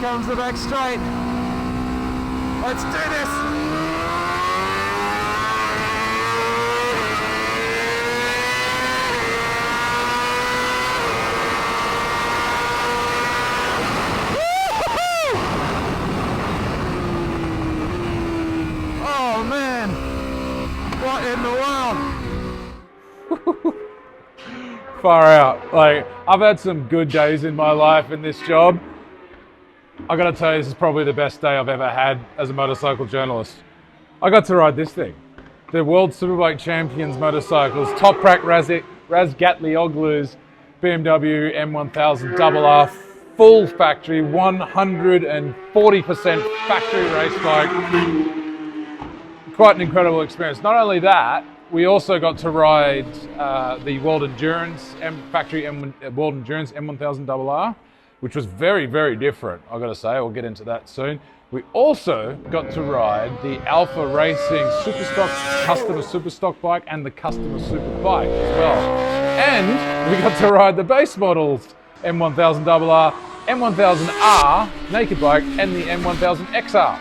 comes the back straight. Let's do this. Oh man, what in the world? Far out. Like, I've had some good days in my life in this job. I gotta tell you, this is probably the best day I've ever had as a motorcycle journalist. I got to ride this thing. The World Superbike Champions motorcycles, Toprak Razgatlioglu's BMW M1000 RR, full factory, 140% factory race bike. Quite an incredible experience. Not only that, we also got to ride the World Endurance M1000 RR, which was very, very different, I've got to say. We'll get into that soon. We also got to ride the Alpha Racing customer Superstock bike and the customer Super bike as well. And we got to ride the base models M1000 RR, M1000R naked bike, and the M1000 XR.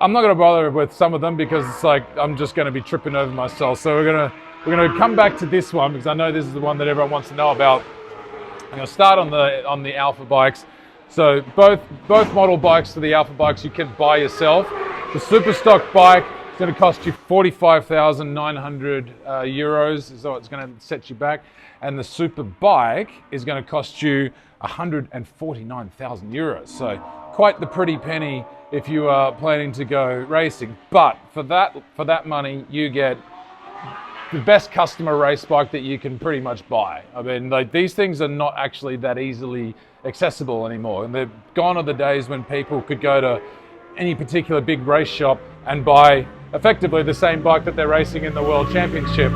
I'm not going to bother with some of them because it's like I'm just going to be tripping over myself. So we're going to come back to this one because I know this is the one that everyone wants to know about. I'm going to start on the Alpha bikes. So both model bikes for the Alpha bikes you can buy yourself. The Superstock bike is going to cost you 45,900 euros, so it's going to set you back. And the Super bike is going to cost you 149,000 euros. So quite the pretty penny if you are planning to go racing. But for that money, you get the best customer race bike that you can pretty much buy. I mean, like, these things are not actually that easily accessible anymore. And they're gone are the days when people could go to any particular big race shop and buy effectively the same bike that they're racing in the World Championship.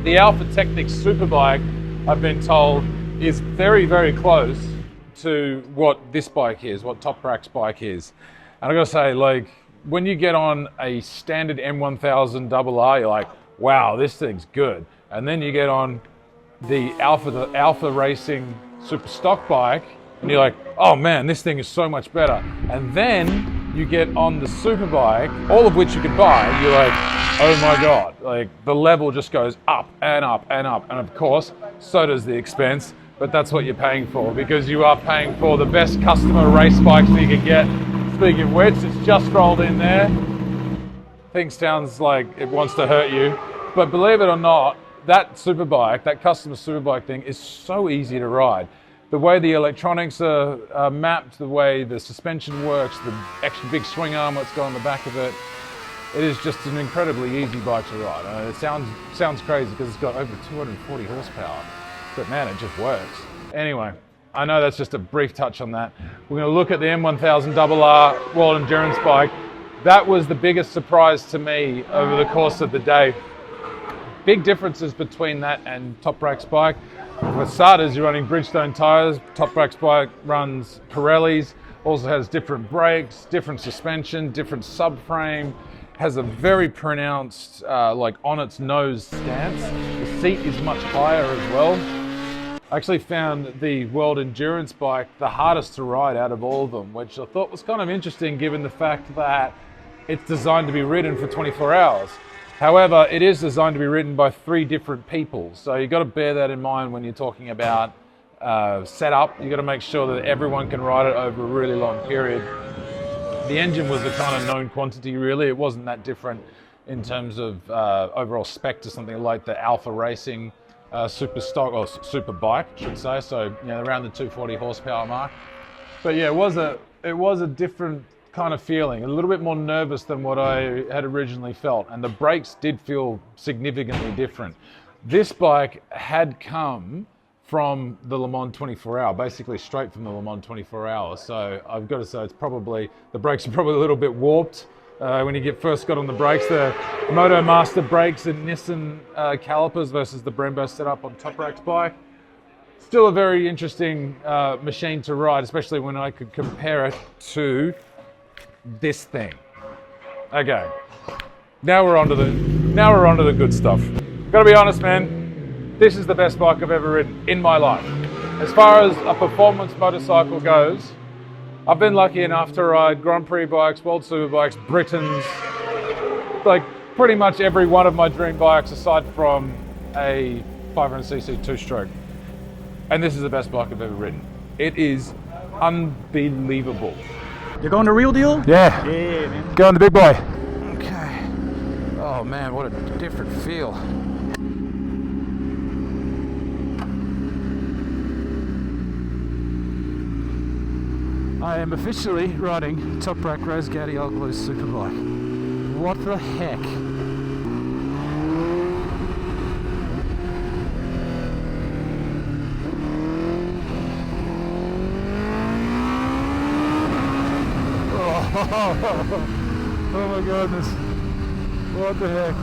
The Alpha Technics Superbike, I've been told, is very, very close to what this bike is, what Toprak's bike is. And I gotta say, like, when you get on a standard M1000 RR, you're like, wow, this thing's good. And then you get on the Alpha Racing Super Stock bike, and you're like, oh man, this thing is so much better. And then you get on the Super bike, all of which you could buy, you're like, oh my God, like the level just goes up and up and up. And of course, so does the expense, but that's what you're paying for, because you are paying for the best customer race bikes that you can get. Speaking of which, it's just rolled in there. Thing sounds like it wants to hurt you, but believe it or not, that Superbike, that customer Superbike thing is so easy to ride. The way the electronics are mapped, the way the suspension works, the extra big swing arm that's got on the back of it, it is just an incredibly easy bike to ride. It sounds crazy because it's got over 240 horsepower, but man, it just works. Anyway, I know that's just a brief touch on that. We're going to look at the M1000 RR World Endurance bike. That was the biggest surprise to me over the course of the day. Big differences between that and Toprak's bike. For starters, you're running Bridgestone tires. Toprak's bike runs Pirellis, also has different brakes, different suspension, different subframe, has a very pronounced, like on its nose stance. The seat is much higher as well. I actually found the World Endurance bike the hardest to ride out of all of them, which I thought was kind of interesting given the fact that it's designed to be ridden for 24 hours. However, it is designed to be ridden by 3 different people. So you've got to bear that in mind when you're talking about setup. You've got to make sure that everyone can ride it over a really long period. The engine was a kind of known quantity, really. It wasn't that different in terms of overall spec to something like the Alpha Racing Super Stock, or Super Bike, I should say. So, you know, around the 240 horsepower mark. But yeah, it was a different kind of feeling, a little bit more nervous than what I had originally felt, and the brakes did feel significantly different. This bike had come from the Le Mans 24 hour, basically straight from the Le Mans 24 hour, so I've got to say the brakes are probably a little bit warped when you first got on the brakes. The Moto Master brakes and Nissan calipers versus the Brembo setup on Toprak's bike. Still a very interesting machine to ride, especially when I could compare it to this thing. Okay, now we're onto the good stuff. Gotta be honest, man, this is the best bike I've ever ridden in my life. As far as a performance motorcycle goes, I've been lucky enough to ride Grand Prix bikes, World Superbikes, Britons, like pretty much every one of my dream bikes aside from a 500cc two-stroke. And this is the best bike I've ever ridden. It is unbelievable. You're going the real deal? Yeah. Yeah, man. Going the big boy. Okay. Oh man, what a different feel. I am officially riding Toprak Razgatlioglu superbike. What the heck? Oh my goodness. What the heck?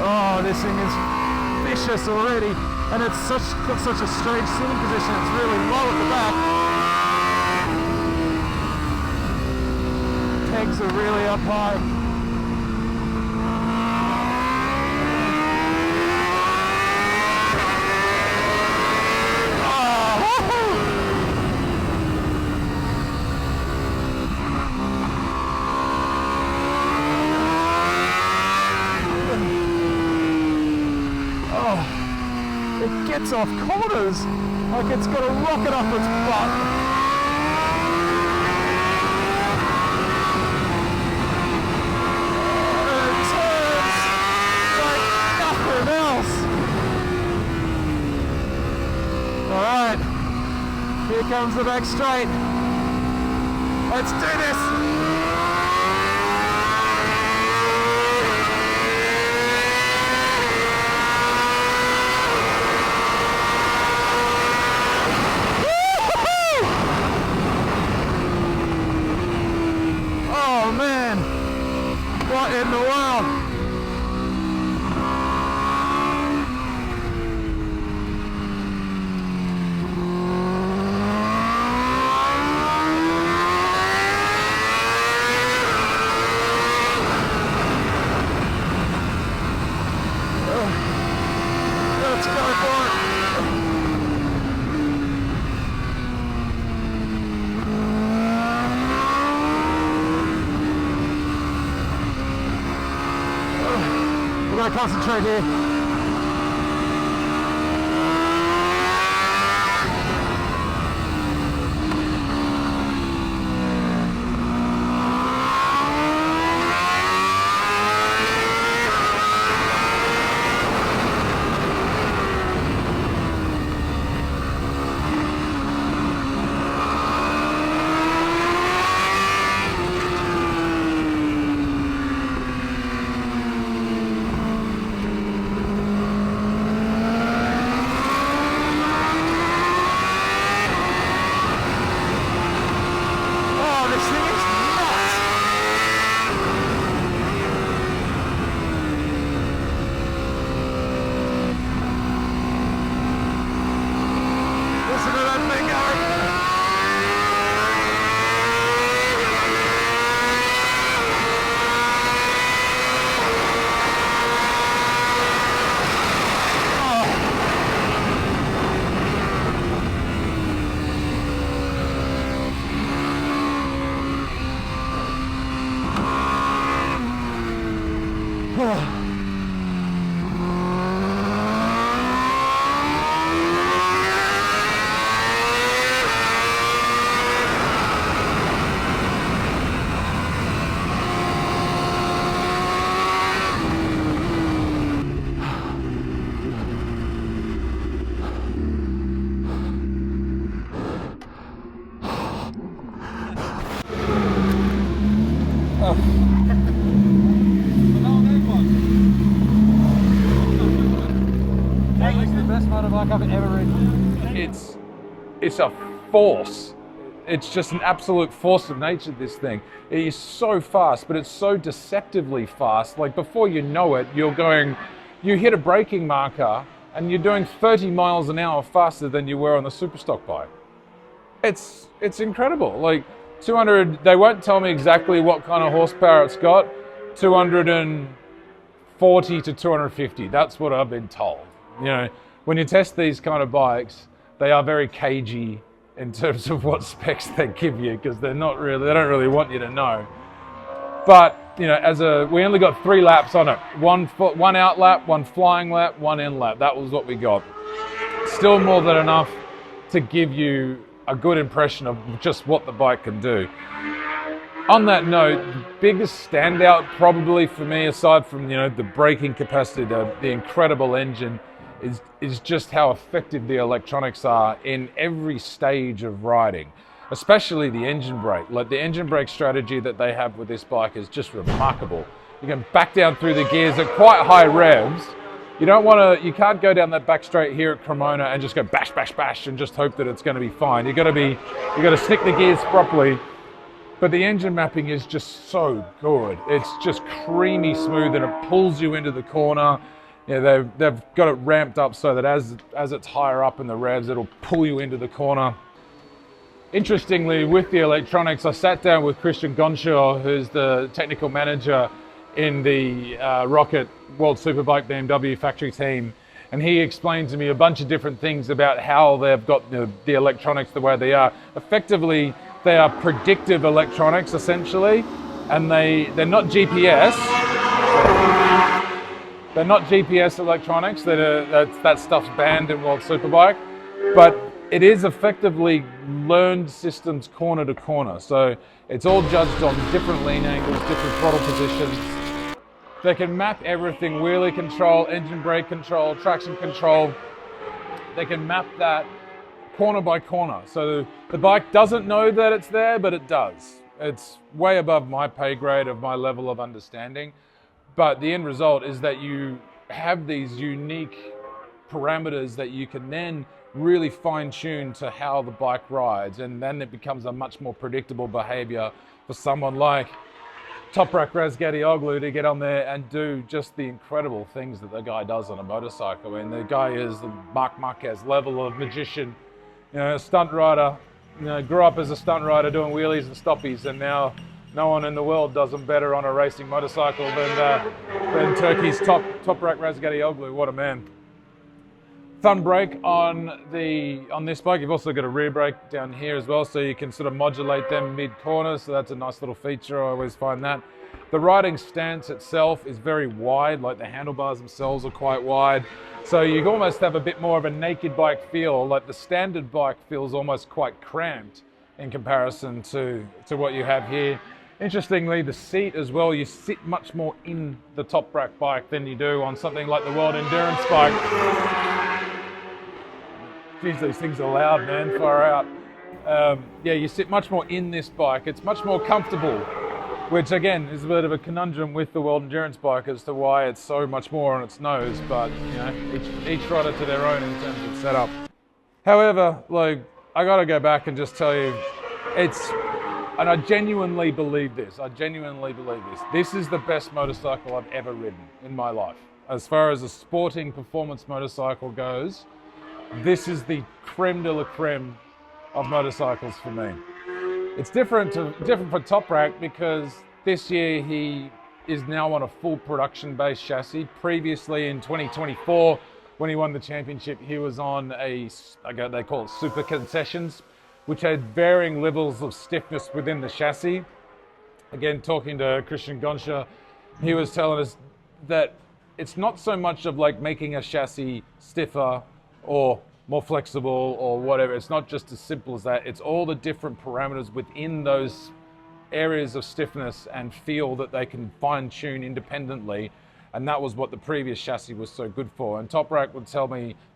Oh, this thing is vicious already. And it's got such a strange sitting position. It's really low at the back. Pegs are really up high. It gets off corners like it's got a rocket up its butt. And it turns like nothing else. Alright, here comes the back straight. Let's do this. What in the world? Let's go for it. We're going to concentrate here. I've ever ridden. It's a force. It's just an absolute force of nature, this thing. It is so fast, but it's so deceptively fast. Like before you know it, you hit a braking marker and you're doing 30 miles an hour faster than you were on the Superstock bike. It's incredible. Like 200, they won't tell me exactly what kind of horsepower it's got. 240 to 250, that's what I've been told. You know, when you test these kind of bikes, they are very cagey in terms of what specs they give you, because they don't really want you to know. But you know, we only got 3 laps on it. One out lap, 1 flying lap, 1 in lap. That was what we got. Still more than enough to give you a good impression of just what the bike can do. On that note, the biggest standout probably for me, aside from the braking capacity, the incredible engine, is just how effective the electronics are in every stage of riding, especially the engine brake. Like the engine brake strategy that they have with this bike is just remarkable. You can back down through the gears at quite high revs. You can't go down that back straight here at Cremona and just go bash, bash, bash and just hope that it's going to be fine. You got to stick the gears properly. But the engine mapping is just so good. It's just creamy smooth, and it pulls you into the corner. They've got it ramped up so that as it's higher up in the revs, it'll pull you into the corner. Interestingly, with the electronics, I sat down with Christian Gonshaw, who's the technical manager in the Rokit WorldSBK BMW factory team, and he explained to me a bunch of different things about how they've got the electronics the way they are. Effectively, they are predictive electronics, essentially, and they're not GPS. They're not GPS electronics. That stuff's banned in WorldSBK, but it is effectively learned systems corner to corner. So it's all judged on different lean angles, different throttle positions. They can map everything: wheelie control, engine brake control, traction control. They can map that corner by corner. So the bike doesn't know that it's there, but it does. It's way above my pay grade of my level of understanding. But the end result is that you have these unique parameters that you can then really fine tune to how the bike rides. And then it becomes a much more predictable behavior for someone like Toprak Razgatlioglu to get on there and do just the incredible things that the guy does on a motorcycle. And the guy is the Marc Marquez level of magician, a stunt rider, grew up as a stunt rider doing wheelies and stoppies, and now no one in the world does them better on a racing motorcycle than Turkey's Toprak Razgatlioglu. What a man. Thumb brake on this bike. You've also got a rear brake down here as well, so you can sort of modulate them mid-corner, so that's a nice little feature. I always find that. The riding stance itself is very wide, like the handlebars themselves are quite wide. So you almost have a bit more of a naked bike feel, like the standard bike feels almost quite cramped in comparison to what you have here. Interestingly, the seat as well, you sit much more in the Toprak bike than you do on something like the World Endurance bike. Geez, these things are loud, man, far out. Yeah, you sit much more in this bike. It's much more comfortable, which again is a bit of a conundrum with the World Endurance bike as to why it's so much more on its nose, but each rider to their own in terms of setup. However, I gotta go back and just tell you, and I genuinely believe this. This is the best motorcycle I've ever ridden in my life. As far as a sporting performance motorcycle goes, this is the creme de la creme of motorcycles for me. It's different for Toprak because this year he is now on a full production-based chassis. Previously in 2024, when he won the championship, he was on they call it super concessions, which had varying levels of stiffness within the chassis. Again, talking to Christian Gonshaw, he was telling us that it's not so much of making a chassis stiffer or more flexible or whatever. It's not just as simple as that. It's all the different parameters within those areas of stiffness and feel that they can fine tune independently. And that was what the previous chassis was so good for. And Toprak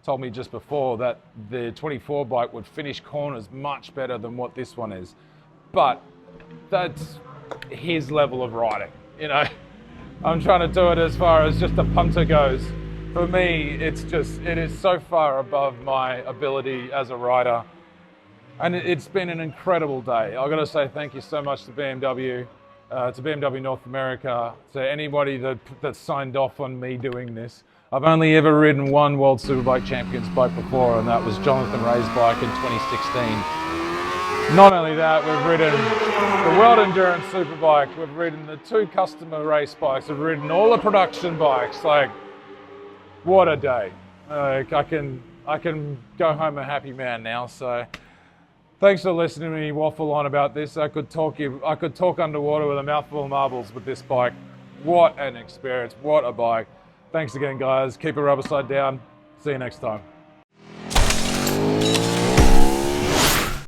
told me just before that the 24 bike would finish corners much better than what this one is. But that's his level of riding, I'm trying to do it as far as just a punter goes. For me, it is so far above my ability as a rider. And it's been an incredible day. I've got to say thank you so much to BMW, to BMW North America, to anybody that signed off on me doing this. I've only ever ridden one WorldSBK Champion's bike before, and that was Jonathan Ray's bike in 2016. Not only that, we've ridden the World Endurance Superbike, we've ridden the 2 customer race bikes, we've ridden all the production bikes. What a day. I can go home a happy man now. So thanks for listening to me waffle on about this. I could talk underwater with a mouthful of marbles with this bike. What an experience, what a bike. Thanks again, guys. Keep a rubber side down. See you next time.